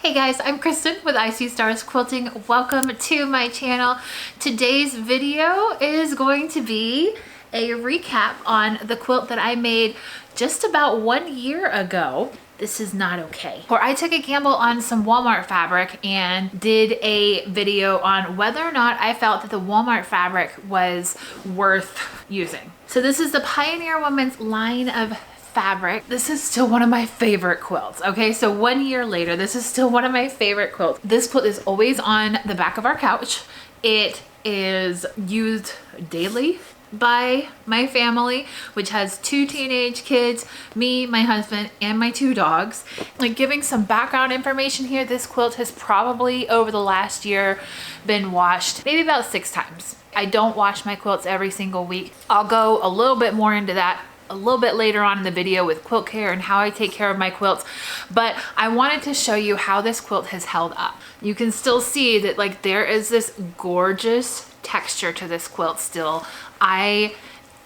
Hey guys, I'm Kristen with IC Stars Quilting. Welcome to my channel. Today's video is going to be a recap on the quilt that I made just about 1 year ago. This is not okay. Or I took a gamble on some Walmart fabric and did a video on whether or not I felt that the Walmart fabric was worth using. So this is the Pioneer Woman's line of fabric. This is still one of my favorite quilts. Okay, so 1 year later, this is still one of my favorite quilts. This quilt is always on the back of our couch. It is used daily by my family, which has 2 teenage kids, me, my husband, and my 2 dogs. Like, giving some background information here, this quilt has probably over the last year been washed maybe about 6 times. I don't wash my quilts every single week. I'll go a little bit more into that a little bit later on in the video with quilt care and how I take care of my quilts, but I wanted to show you how this quilt has held up. You can still see that, like, there is this gorgeous texture to this quilt still.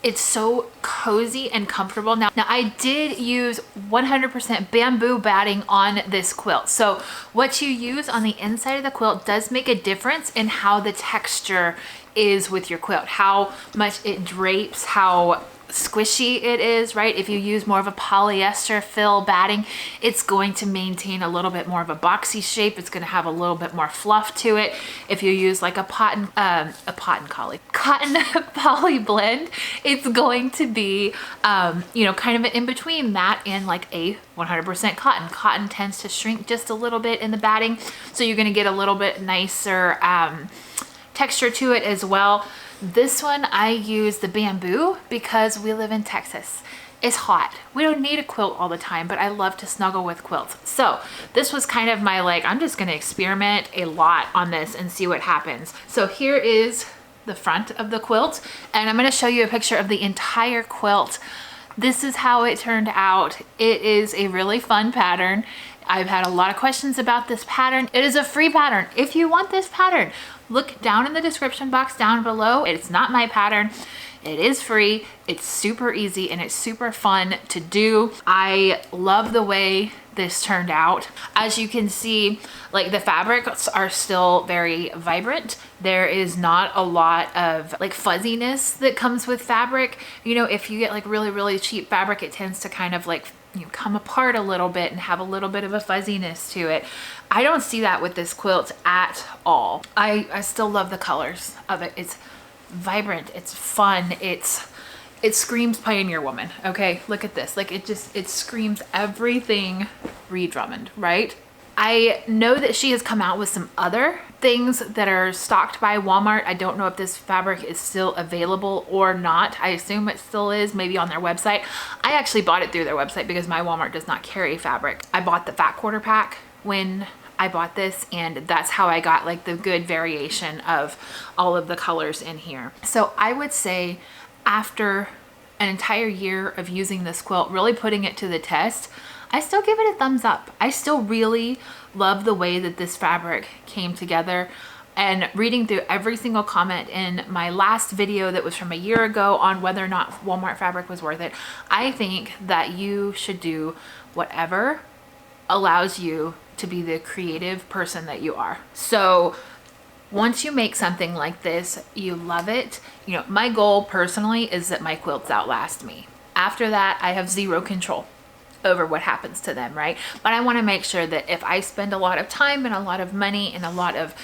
It's so cozy and comfortable. Now I did use 100% bamboo batting on this quilt. So what you use on the inside of the quilt does make a difference in how the texture is with your quilt, how much it drapes, how squishy it is, right? If you use more of a polyester fill batting, it's going to maintain a little bit more of a boxy shape. It's going to have a little bit more fluff to it. If you use like a cotton poly blend, it's going to be, you know, kind of an in between that and like a 100% cotton. Cotton tends to shrink just a little bit in the batting, so you're going to get a little bit nicer texture to it as well. This one, I use the bamboo because we live in Texas. It's hot. We don't need a quilt all the time, but I love to snuggle with quilts. So this was kind of my, like, I'm just gonna experiment a lot on this and see what happens. So here is the front of the quilt, and I'm gonna show you a picture of the entire quilt. This is how it turned out. It is a really fun pattern. I've had a lot of questions about this pattern. It is a free pattern. If you want this pattern, look down in the description box down below. It's not my pattern. It is free. It's super easy and it's super fun to do. I love the way this turned out. As you can see, like, the fabrics are still very vibrant. There is not a lot of like fuzziness that comes with fabric. You know, if you get like really cheap fabric, it tends to kind of like, you know, come apart a little bit and have a little bit of a fuzziness to it. I don't see that with this quilt at all. I still love the colors of it. It's vibrant, it's fun, it screams Pioneer Woman. Okay, look at this. Like, it screams everything Ree Drummond, right? I know that she has come out with some other things that are stocked by Walmart. I don't know if this fabric is still available or not. I assume it still is, maybe on their website. I actually bought it through their website because my Walmart does not carry fabric. I bought the fat quarter pack when I bought this, and that's how I got like the good variation of all of the colors in here. So I would say after an entire year of using this quilt, really putting it to the test, I still give it a thumbs up. I still really love the way that this fabric came together. And reading through every single comment in my last video that was from a year ago on whether or not Walmart fabric was worth it, I think that you should do whatever allows you to be the creative person that you are. So once you make something like this, you love it. You know, my goal personally is that my quilts outlast me. After that, I have zero control over what happens to them, right? But I want to make sure that if I spend a lot of time and a lot of money and a lot of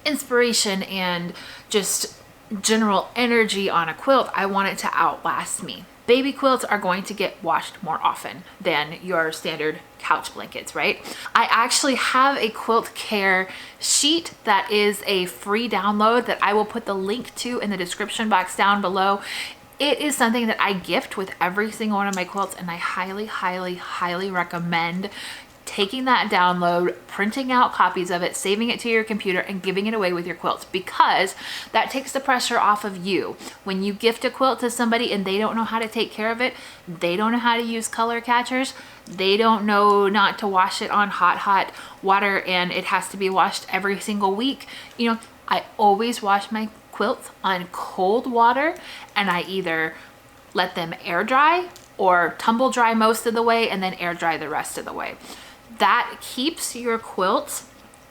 inspiration and just general energy on a quilt, I want it to outlast me. Baby quilts are going to get washed more often than your standard couch blankets, right? I actually have a quilt care sheet that is a free download that I will put the link to in the description box down below. It is something that I gift with every single one of my quilts, and I highly recommend taking that download, printing out copies of it, saving it to your computer, and giving it away with your quilts, because that takes the pressure off of you. When you gift a quilt to somebody and they don't know how to take care of it, they don't know how to use color catchers, they don't know not to wash it on hot water, and it has to be washed every single week. You know, I always wash my quilts on cold water, and I either let them air dry or tumble dry most of the way and then air dry the rest of the way. that keeps your quilt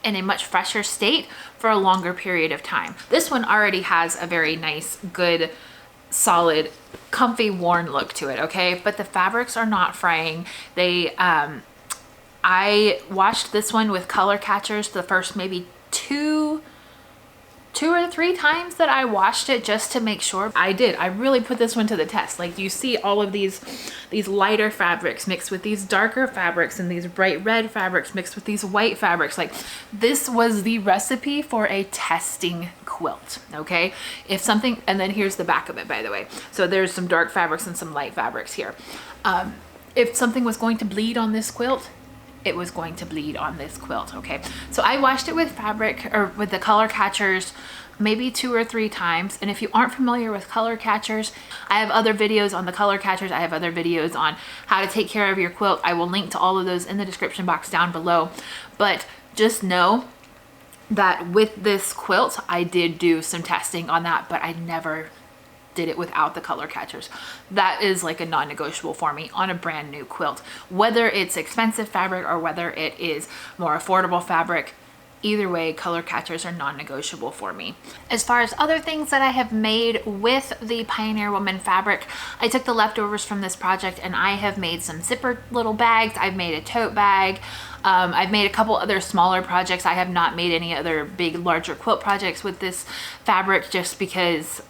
in a much fresher state for a longer period of time. This one already has a very nice, good, solid, comfy, worn look to it, okay? But the fabrics are not fraying. They, I washed this one with color catchers the first maybe two or three times that I washed it, just to make sure. I really put this one to the test. Like, you see all of these lighter fabrics mixed with these darker fabrics, and these bright red fabrics mixed with these white fabrics. Like, this was the recipe for a testing quilt, okay? If something, and then here's the back of it, by the way. So there's some dark fabrics and some light fabrics here. If something was going to bleed on this quilt, it was going to bleed on this quilt, okay? So I washed it with fabric, or with the color catchers, maybe 2 or 3 times. And if you aren't familiar with color catchers, I have other videos on the color catchers. I have other videos on how to take care of your quilt. I will link to all of those in the description box down below. But just know that with this quilt, I did do some testing on that, but I never did it without the color catchers. That is like a non-negotiable for me on a brand new quilt. Whether it's expensive fabric or whether it is more affordable fabric, either way, color catchers are non-negotiable for me. As far as other things that I have made with the Pioneer Woman fabric, I took the leftovers from this project and I have made some zipper little bags. I've made a tote bag. I've made a couple other smaller projects. I have not made any other big, larger quilt projects with this fabric, just because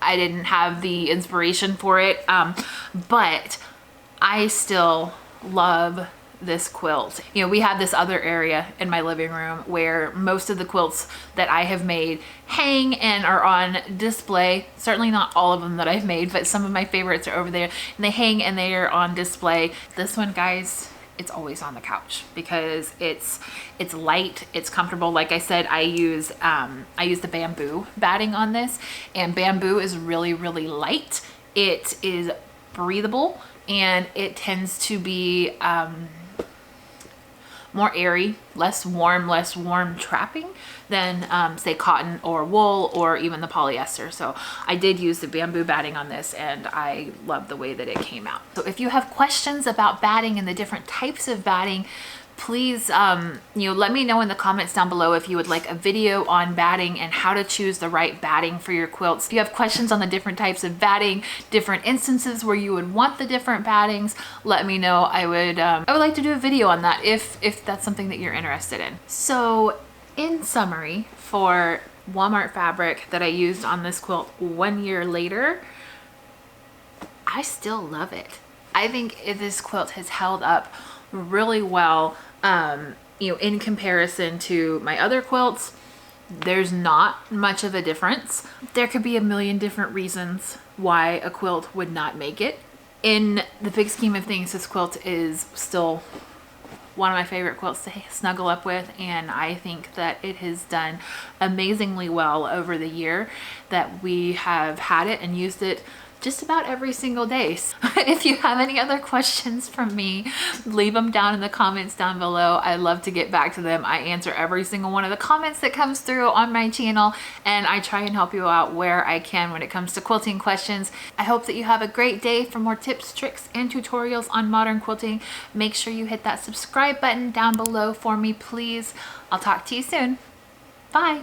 I didn't have the inspiration for it, but I still love this quilt. You know, we have this other area in my living room where most of the quilts that I have made hang and are on display. Certainly not all of them that I've made, but some of my favorites are over there, and they hang and they are on display. This one, guys, it's always on the couch because it's light, it's comfortable. Like I said, I use the bamboo batting on this, and bamboo is really, really light. It is breathable, and it tends to be more airy, less warm trapping than say cotton or wool or even the polyester. So I did use the bamboo batting on this, and I love the way that it came out. So if you have questions about batting and the different types of batting, please let me know in the comments down below if you would like a video on batting and how to choose the right batting for your quilts. If you have questions on the different types of batting, different instances where you would want the different battings, let me know. I would like to do a video on that if that's something that you're interested in. So in summary, for Walmart fabric that I used on this quilt 1 year later, I still love it. I think this quilt has held up really well. In comparison to my other quilts, there's not much of a difference. There could be a million different reasons why a quilt would not make it. In the big scheme of things, this quilt is still one of my favorite quilts to snuggle up with, and I think that it has done amazingly well over the year that we have had it and used it just about every single day. So if you have any other questions from me, leave them down in the comments down below. I love to get back to them. I answer every single one of the comments that comes through on my channel, and I try and help you out where I can when it comes to quilting questions. I hope that you have a great day. For more tips, tricks, and tutorials on modern quilting, make sure you hit that subscribe button down below for me, please. I'll talk to you soon. Bye.